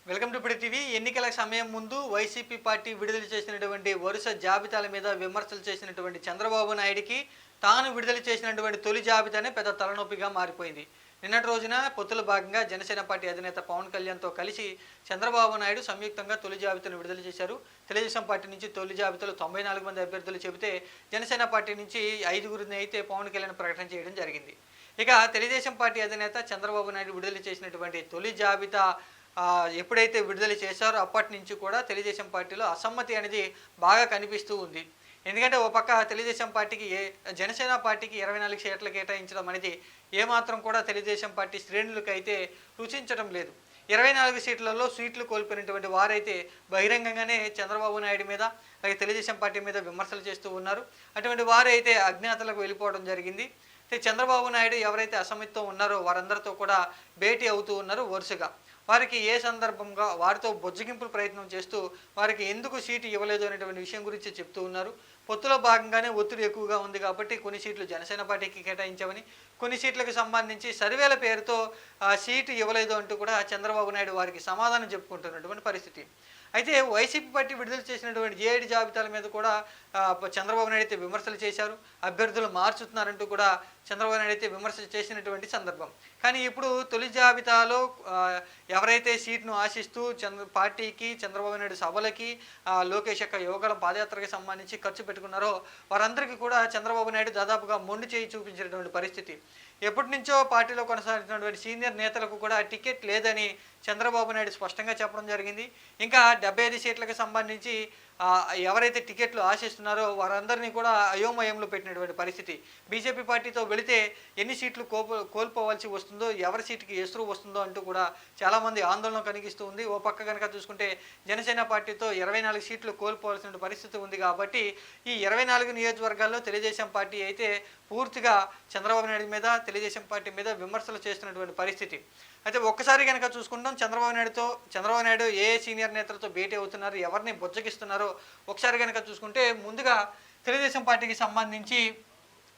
Welcome to PD TV. ఎన్నికల సమయం ముందు వైసీపీ పార్టీ విడుదల చేసినటువంటి వరుస జాబితాల మీద విమర్శలు చేసినటువంటి చంద్రబాబు నాయుడికి తాను విడుదల చేసినటువంటి తొలి జాబితానే పెద్ద తలనొప్పిగా మారిపోయింది. నిన్నటి రోజున పొత్తుల భాగంగా జనసేన పార్టీ అధినేత పవన్ కళ్యాణ్తో కలిసి చంద్రబాబు నాయుడు సంయుక్తంగా తొలి జాబితాను విడుదల చేశారు. తెలుగుదేశం పార్టీ నుంచి తొలి జాబితాలో 94 మంది అభ్యర్థులు చెబితే జనసేన పార్టీ నుంచి 5గురిని అయితే పవన్ కళ్యాణ్ ప్రకటన చేయడం జరిగింది. ఇక తెలుగుదేశం పార్టీ అధినేత చంద్రబాబు నాయుడు విడుదల చేసినటువంటి తొలి జాబితా ఎప్పుడైతే విడుదల చేశారో అప్పటి నుంచి కూడా తెలుగుదేశం పార్టీలో అసమ్మతి అనేది బాగా కనిపిస్తూ ఉంది. ఎందుకంటే ఓ పక్క తెలుగుదేశం పార్టీకి జనసేన పార్టీకి 24 సీట్లు కేటాయించడం అనేది ఏమాత్రం కూడా తెలుగుదేశం పార్టీ శ్రేణులకు అయితే రుచించడం లేదు. 24 సీట్లలో సీట్లు కోల్పోయినటువంటి వారైతే బహిరంగంగానే చంద్రబాబు నాయుడు మీద అలాగే తెలుగుదేశం పార్టీ మీద విమర్శలు చేస్తూ ఉన్నారు. అటువంటి వారైతే అజ్ఞాతలకు వెళ్ళిపోవడం జరిగింది. చంద్రబాబు నాయుడు ఎవరైతే అసమ్మతితో ఉన్నారో వారందరితో కూడా భేటీ అవుతూ ఉన్నారు. వరుసగా వారికి ఏ సందర్భంగా వారితో బొజ్జగింపుల ప్రయత్నం చేస్తూ వారికి ఎందుకు సీటు ఇవ్వలేదు అనేటువంటి విషయం గురించి చెప్తూ ఉన్నారు. పొత్తులో భాగంగానే ఒత్తిడి ఎక్కువగా ఉంది కాబట్టి కొన్ని సీట్లు జనసేన పార్టీకి కేటాయించామని, కొన్ని సీట్లకు సంబంధించి సర్వేల పేరుతో సీటు ఇవ్వలేదు అంటూ కూడా చంద్రబాబు నాయుడు వారికి సమాధానం చెప్పుకుంటున్నటువంటి పరిస్థితి. అయితే వైసీపీ పార్టీ విడుదల చేసినటువంటి ఏఐడి జాబితాల మీద కూడా చంద్రబాబు నాయుడు అయితే విమర్శలు చేశారు. అభ్యర్థులు మార్చుతున్నారంటూ కూడా చంద్రబాబు నాయుడు అయితే విమర్శలు చేసినటువంటి సందర్భం. కానీ ఇప్పుడు తొలి జాబితాలో ఎవరైతే సీట్ను ఆశిస్తూ పార్టీకి, చంద్రబాబు నాయుడు సభలకి, లోకేష్ యొక్క యువగల పాదయాత్రకి సంబంధించి ఖర్చు పెట్టుకున్నారో వారందరికీ కూడా చంద్రబాబు నాయుడు దాదాపుగా మొండి చేయి చూపించినటువంటి పరిస్థితి. ఎప్పటి నుంచో పార్టీలో కొనసాగుతున్నటువంటి సీనియర్ నేతలకు కూడా టికెట్ లేదని చంద్రబాబు నాయుడు స్పష్టంగా చెప్పడం జరిగింది. ఇంకా 75 సీట్లకు సంబంధించి ఎవరైతే టికెట్లు ఆశిస్తున్నారో వారందరినీ కూడా అయోమయంలో పెట్టినటువంటి పరిస్థితి. బీజేపీ పార్టీతో వెళితే ఎన్ని సీట్లు కోల్పోవాల్సి వస్తుందో, ఎవరి సీటుకి ఎసురు వస్తుందో అంటూ కూడా చాలామంది ఆందోళన కలిగిస్తూ ఉంది. ఓ పక్క కనుక చూసుకుంటే జనసేన పార్టీతో 24 సీట్లు కోల్పోవాల్సిన పరిస్థితి ఉంది. కాబట్టి ఈ 24 నియోజకవర్గాల్లో తెలుగుదేశం పార్టీ అయితే పూర్తిగా చంద్రబాబు నాయుడు మీద, తెలుగుదేశం పార్టీ మీద విమర్శలు చేస్తున్నటువంటి పరిస్థితి. అయితే ఒక్కసారి కనుక చూసుకుంటాం చంద్రబాబు నాయుడు ఏ సీనియర్ నేతలతో భేటీ అవుతున్నారు, ఎవరిని బొజ్జగిస్తున్నారో ఒకసారి కనుక చూసుకుంటే ముందుగా తెలుగుదేశం పార్టీకి సంబంధించి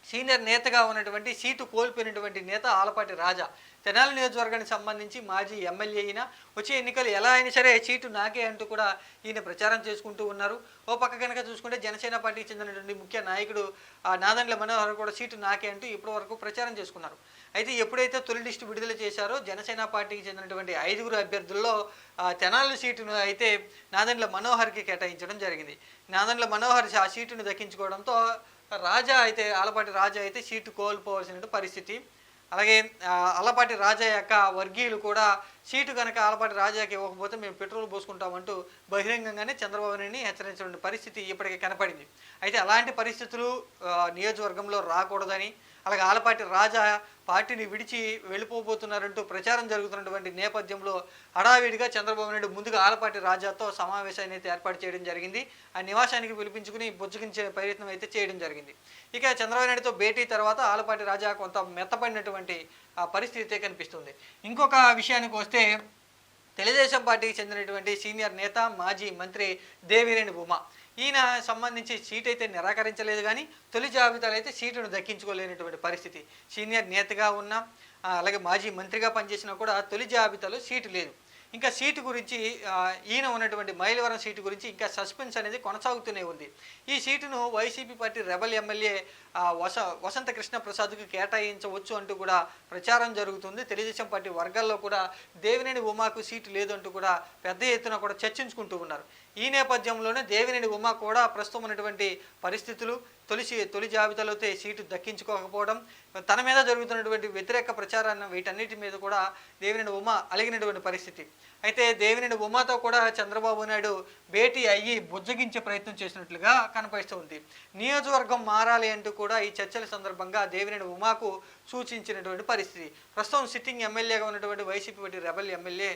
సీనియర్ నేతగా ఉన్నటువంటి సీటు కోల్పోయినటువంటి నేత ఆలపాటి రాజా, తెనాలి నియోజకవర్గానికి సంబంధించి మాజీ ఎమ్మెల్యే అయినా వచ్చే ఎన్నికలు ఎలా అయినా సరే సీటు నాకే అంటూ కూడా ఈయన ప్రచారం చేసుకుంటూ ఉన్నారు. ఓ పక్క కనుక చూసుకుంటే జనసేన పార్టీకి చెందినటువంటి ముఖ్య నాయకుడు నాదెండ్ల మనోహర్ కూడా సీటు నాకే అంటూ ఇప్పటి వరకు ప్రచారం చేసుకున్నారు. అయితే ఎప్పుడైతే తొలి లిస్టు విడుదల చేశారో జనసేన పార్టీకి చెందినటువంటి 5గురు అభ్యర్థుల్లో తెనాలి సీటును అయితే నాదెండ్ల మనోహర్కి కేటాయించడం జరిగింది. నాదెండ్ల మనోహర్ ఆ సీటును దక్కించుకోవడంతో ఆలపాటి రాజా అయితే సీటు కోల్పోవాల్సిన పరిస్థితి. అలాగే ఆలపాటి రాజా యొక్క వర్గీయులు కూడా సీటు కనుక ఆలపాటి రాజాకి ఇవ్వకపోతే మేము పెట్రోల్ పోసుకుంటామంటూ బహిరంగంగానే చంద్రబాబు నాయుడిని హెచ్చరించిన పరిస్థితి ఇప్పటికే కనపడింది. అయితే అలాంటి పరిస్థితులు నియోజకవర్గంలో రాకూడదని, అలాగే ఆలపాటి రాజా పార్టీని విడిచి వెళ్ళిపోబోతున్నారంటూ ప్రచారం జరుగుతున్నటువంటి నేపథ్యంలో హడావిడిగా చంద్రబాబు నాయుడు ముందుగా ఆలపాటి రాజాతో సమావేశాన్ని అయితే ఏర్పాటు చేయడం జరిగింది. ఆ నివాసానికి పిలిపించుకుని బుజ్జగించే ప్రయత్నం అయితే చేయడం జరిగింది. ఇక చంద్రబాబు నాయుడుతో భేటీ తర్వాత ఆలపాటి రాజా కొంత మెత్తపడినటువంటి పరిస్థితి కనిపిస్తుంది. ఇంకొక విషయానికి వస్తే తెలుగుదేశం పార్టీకి చెందినటువంటి సీనియర్ నేత మాజీ మంత్రి దేవినేని ఉమా, ఈయన సంబంధించి సీట్ అయితే నిరాకరించలేదు. కానీ తొలి జాబితాలో అయితే సీటును దక్కించుకోలేనటువంటి పరిస్థితి. సీనియర్ నేతగా ఉన్న అలాగే మాజీ మంత్రిగా పనిచేసినా కూడా తొలి జాబితాలో సీటు లేదు. ఇంకా సీటు గురించి ఈయన ఉన్నటువంటి మైలవరం సీటు గురించి ఇంకా సస్పెన్స్ అనేది కొనసాగుతూనే ఉంది. ఈ సీటును వైసీపీ పార్టీ రెబల్ ఎమ్మెల్యే వసంత కృష్ణ ప్రసాద్కు కేటాయించవచ్చు అంటూ కూడా ప్రచారం జరుగుతుంది. తెలుగుదేశం పార్టీ వర్గాల్లో కూడా దేవినేని ఉమాకు సీటు లేదు అంటూ కూడా పెద్ద ఎత్తున కూడా చర్చించుకుంటూ ఉన్నారు. ఈ నేపథ్యంలోనే దేవినేని ఉమా కూడా ప్రస్తుతం ఉన్నటువంటి పరిస్థితులు, తొలి జాబితాలో సీటు దక్కించుకోకపోవడం, తన మీద జరుగుతున్నటువంటి వ్యతిరేక ప్రచారాన్ని వీటన్నిటి మీద కూడా దేవినేని ఉమా అలిగినటువంటి పరిస్థితి. అయితే దేవినేని ఉమాతో కూడా చంద్రబాబు నాయుడు భేటీ అయ్యి బుజ్జగించే ప్రయత్నం చేసినట్లుగా కనిపిస్తుంది. నియోజకవర్గం మారాలి అంటూ కూడా ఈ చర్చల సందర్భంగా దేవినేని ఉమాకు సూచించినటువంటి పరిస్థితి. ప్రస్తుతం సిట్టింగ్ ఎమ్మెల్యేగా ఉన్నటువంటి వైసీపీ పార్టీ రెబల్ ఎమ్మెల్యే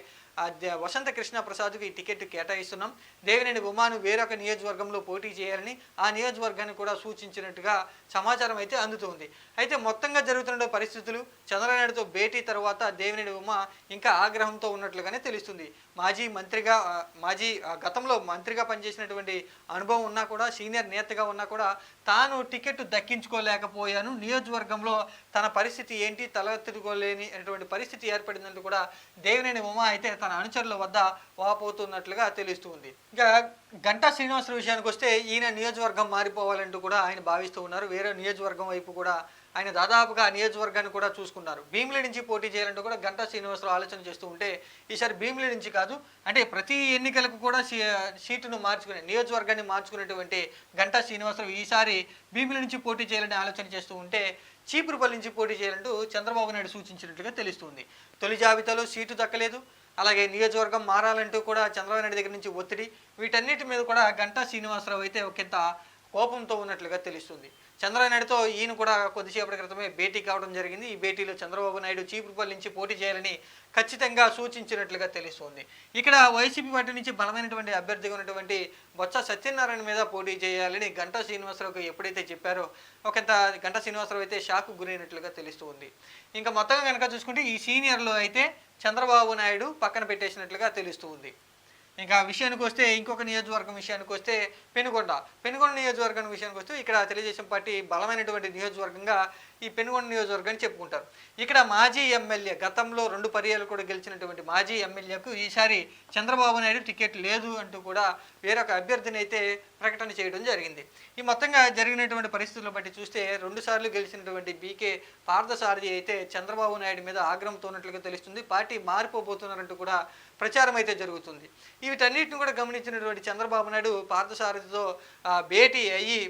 వసంత కృష్ణ ప్రసాద్కు ఈ టికెట్ కేటాయిస్తున్నాం, దేవినేని ఉమాను వేరొక నియోజకవర్గంలో పోటీ చేయాలని ఆ నియోజకవర్గాన్ని కూడా సూచించినట్టుగా సమాచారం అయితే అందుతుంది. అయితే మొత్తంగా జరుగుతున్న పరిస్థితులు చంద్రబాబు నాయుడుతో భేటీ తర్వాత దేవినేని ఉమా ఇంకా ఆగ్రహంతో ఉన్నట్లుగానే తెలుస్తుంది. గతంలో మంత్రిగా పనిచేసినటువంటి అనుభవం ఉన్నా కూడా, సీనియర్ నేతగా ఉన్నా కూడా తాను టికెట్ దక్కించుకోలేకపోయాను, నియోజకవర్గంలో తన పరిస్థితి ఏంటి తలెత్తుకోలేని అటువంటి పరిస్థితి ఏర్పడిందంటూ కూడా దేవినేని ఉమా అయితే తన అనుచరుల వద్ద వాపోతున్నట్లుగా తెలుస్తుంది. ఇంకా గంటా శ్రీనివాసరావు విషయానికి వస్తే ఈయన నియోజకవర్గం మారిపోవాలంటూ కూడా ఆయన భావిస్తూ ఉన్నారు. వేరే నియోజకవర్గం వైపు కూడా ఆయన దాదాపుగా ఆ నియోజకవర్గాన్ని కూడా చూసుకున్నారు. భీమిలి నుంచి పోటీ చేయాలంటూ కూడా గంటా శ్రీనివాసరావు ఆలోచన చేస్తూ ఉంటే ఈసారి భీమిలి నుంచి కాదు, అంటే ప్రతి ఎన్నికలకు కూడా సీటును మార్చుకునే నియోజకవర్గాన్ని మార్చుకునేటువంటి గంటా శ్రీనివాసరావు ఈసారి భీమిలి నుంచి పోటీ చేయాలని ఆలోచన చేస్తూ ఉంటే చీపురుపల్లి నుంచి పోటీ చేయాలంటూ చంద్రబాబు నాయుడు సూచించినట్లుగా తెలుస్తుంది. తొలి జాబితాలో సీటు దక్కలేదు, అలాగే నియోజకవర్గం మారాలంటూ కూడా చంద్రబాబు నాయుడు దగ్గర నుంచి ఒత్తిడి, వీటన్నిటి మీద కూడా గంటా శ్రీనివాసరావు అయితే ఒకంత కోపంతో ఉన్నట్లుగా తెలుస్తుంది. చంద్రబాబు నాయుడుతో ఈయన కూడా కొద్దిసేపటి క్రితమే భేటీ కావడం జరిగింది. ఈ భేటీలో చంద్రబాబు నాయుడు చీపురుపల్లి నుంచి పోటీ చేయాలని ఖచ్చితంగా సూచించినట్లుగా తెలుస్తుంది. ఇక్కడ వైసీపీ పార్టీ నుంచి బలమైనటువంటి అభ్యర్థిగా ఉన్నటువంటి బొత్స సత్యనారాయణ మీద పోటీ చేయాలని గంటా శ్రీనివాసరావుకి ఎప్పుడైతే చెప్పారో ఒకంత గంటా శ్రీనివాసరావు అయితే షాకు గురైనట్లుగా తెలుస్తుంది. ఇంకా మొత్తంగా కనుక చూసుకుంటే ఈ సీనియర్లో అయితే చంద్రబాబు నాయుడు పక్కన పెట్టేసినట్లుగా తెలుస్తుంది. ఇంకా విషయానికి వస్తే ఇంకొక నియోజకవర్గం విషయానికి వస్తే పెనుగొండ నియోజకవర్గం విషయానికి వస్తే ఇక్కడ తెలుగుదేశం పార్టీ బలమైనటువంటి నియోజకవర్గంగా ఈ పెనుగొండ నియోజకవర్గాన్ని చెప్పుకుంటారు. ఇక్కడ మాజీ ఎమ్మెల్యే గతంలో 2 పర్యాలు కూడా గెలిచినటువంటి మాజీ ఎమ్మెల్యేకు ఈసారి చంద్రబాబు నాయుడు టికెట్ లేదు అంటూ కూడా వేరొక అభ్యర్థిని అయితే ప్రకటన చేయడం జరిగింది. ఈ మొత్తంగా జరిగినటువంటి పరిస్థితులను బట్టి చూస్తే 2 సార్లు గెలిచినటువంటి బీకే పార్థసారథి అయితే చంద్రబాబు నాయుడు మీద ఆగ్రహంతో ఉన్నట్లుగా తెలుస్తుంది. పార్టీ మారిపోబోతున్నారంటూ కూడా ప్రచారం అయితే జరుగుతుంది. వీటన్నిటిని కూడా గమనించినటువంటి చంద్రబాబు నాయుడు పార్థసారథితో భేటీ అయ్యి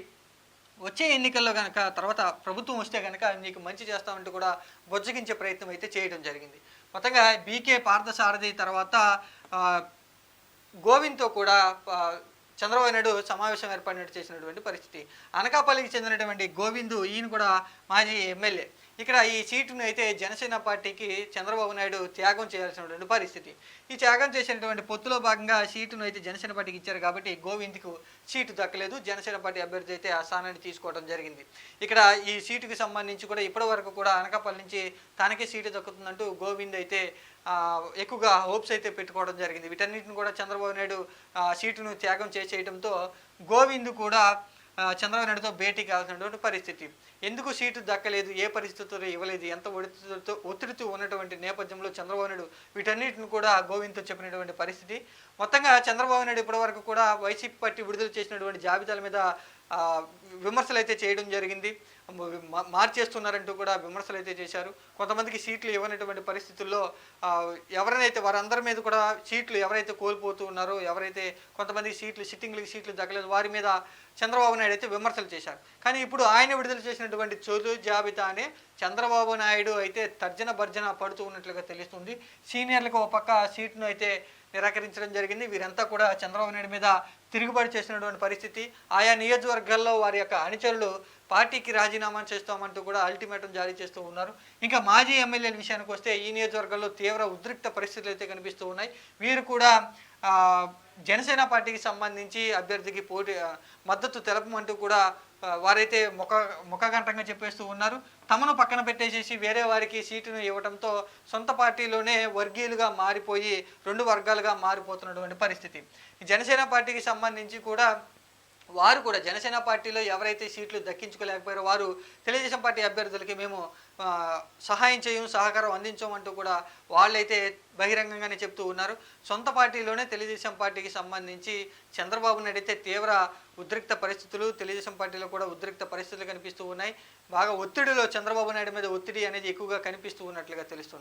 వచ్చే ఎన్నికల్లో కనుక తర్వాత ప్రభుత్వం వస్తే కనుక నీకు మంచి చేస్తామంటూ కూడా బొజ్జగించే ప్రయత్నం అయితే చేయడం జరిగింది. మొత్తంగా బీకే పార్థసారథి తర్వాత గోవింద్తో కూడా చంద్రబాబు నాయుడు సమావేశం ఏర్పడినట్టు చేసినటువంటి పరిస్థితి. అనకాపల్లికి చెందినటువంటి గోవిందు ఈయన కూడా మాజీ ఎమ్మెల్యే. ఇక్కడ ఈ సీటును అయితే జనసేన పార్టీకి చంద్రబాబు నాయుడు త్యాగం చేయాల్సినటువంటి పరిస్థితి. ఈ త్యాగం చేసినటువంటి పొత్తులో భాగంగా సీటును అయితే జనసేన పార్టీకి ఇచ్చారు కాబట్టి గోవింద్కు సీటు దక్కలేదు. జనసేన పార్టీ అభ్యర్థి అయితే ఆ స్థానాన్ని తీసుకోవడం జరిగింది. ఇక్కడ ఈ సీటుకి సంబంధించి కూడా ఇప్పటి వరకు కూడా అనకాపల్లి నుంచి తనకే సీటు దక్కుతుందంటూ గోవింద్ అయితే ఎక్కువగా హోప్స్ అయితే పెట్టుకోవడం జరిగింది. వీటన్నిటిని కూడా చంద్రబాబు నాయుడు సీటును త్యాగం చేసేయడంతో గోవింద్ కూడా చంద్రబాబు నాయుడుతో భేటీ కావాల్సినటువంటి పరిస్థితి. ఎందుకు సీటు దక్కలేదు, ఏ పరిస్థితుల్లో ఇవ్వలేదు, ఎంత ఒత్తిడితో ఉన్నటువంటి నేపథ్యంలో చంద్రబాబు నాయుడు వీటన్నిటిని కూడా గోవింద్తో చెప్పినటువంటి పరిస్థితి. మొత్తంగా చంద్రబాబు నాయుడు ఇప్పటి వరకు కూడా వైసీపీ పార్టీ విడుదల చేసినటువంటి జాబితాల మీద విమర్శలు అయితే చేయడం జరిగింది. మార్చేస్తున్నారంటూ కూడా విమర్శలు అయితే చేశారు. కొంతమందికి సీట్లు ఇవ్వనటువంటి పరిస్థితుల్లో ఎవరైతే వారందరి మీద కూడా సీట్లు ఎవరైతే కోల్పోతూ ఉన్నారో, ఎవరైతే కొంతమందికి సిట్టింగ్లకి సీట్లు దక్కలేదు వారి మీద చంద్రబాబు నాయుడు అయితే విమర్శలు చేశారు. కానీ ఇప్పుడు ఆయన విడుదల చేసినటువంటి తొలి జాబితానే చంద్రబాబు నాయుడు అయితే తర్జన భర్జన పడుతూ ఉన్నట్లుగా తెలుస్తుంది. సీనియర్లకు ఒక పక్క సీట్ను అయితే నిరాకరించడం జరిగింది. వీరంతా కూడా చంద్రబాబు నాయుడు మీద తిరుగుబాటు చేసినటువంటి పరిస్థితి. ఆయా నియోజకవర్గాల్లో వారి యొక్క అనుచరులు పార్టీకి రాజీనామా చేస్తామంటూ కూడా అల్టిమేటం జారీ చేస్తూ ఉన్నారు. ఇంకా మాజీ ఎమ్మెల్యేల విషయానికి వస్తే ఈ నియోజకవర్గాల్లో తీవ్ర ఉద్రిక్త పరిస్థితులు అయితే కనిపిస్తూ ఉన్నాయి. వీరు కూడా జనసేన పార్టీకి సంబంధించి అభ్యర్థికి మద్దతు తెలపమంటూ కూడా వారైతే ముఖగంటంగా చెప్పేస్తూ ఉన్నారు. తమను పక్కన పెట్టేసేసి వేరే వారికి సీటును ఇవ్వడంతో సొంత పార్టీలోనే వర్గీయులుగా మారిపోయి 2 వర్గాలుగా మారిపోతున్నటువంటి పరిస్థితి. జనసేన పార్టీకి సంబంధించి కూడా వారు కూడా జనసేన పార్టీలో ఎవరైతే సీట్లు దక్కించుకోలేకపోయారో వారు తెలుగుదేశం పార్టీ అభ్యర్థులకి మేము సహాయం చేయము, సహకారం అందించమంటూ కూడా వాళ్ళైతే బహిరంగంగానే చెప్తూ ఉన్నారు. సొంత పార్టీలోనే తెలుగుదేశం పార్టీకి సంబంధించి చంద్రబాబు నాయుడు అయితే తీవ్ర ఉద్రిక్త పరిస్థితులు, తెలుగుదేశం పార్టీలో కూడా ఉద్రిక్త పరిస్థితులు కనిపిస్తూ ఉన్నాయి. బాగా ఒత్తిడిలో చంద్రబాబు నాయుడు మీద ఒత్తిడి అనేది ఎక్కువగా కనిపిస్తూ ఉన్నట్లుగా తెలుస్తుంది.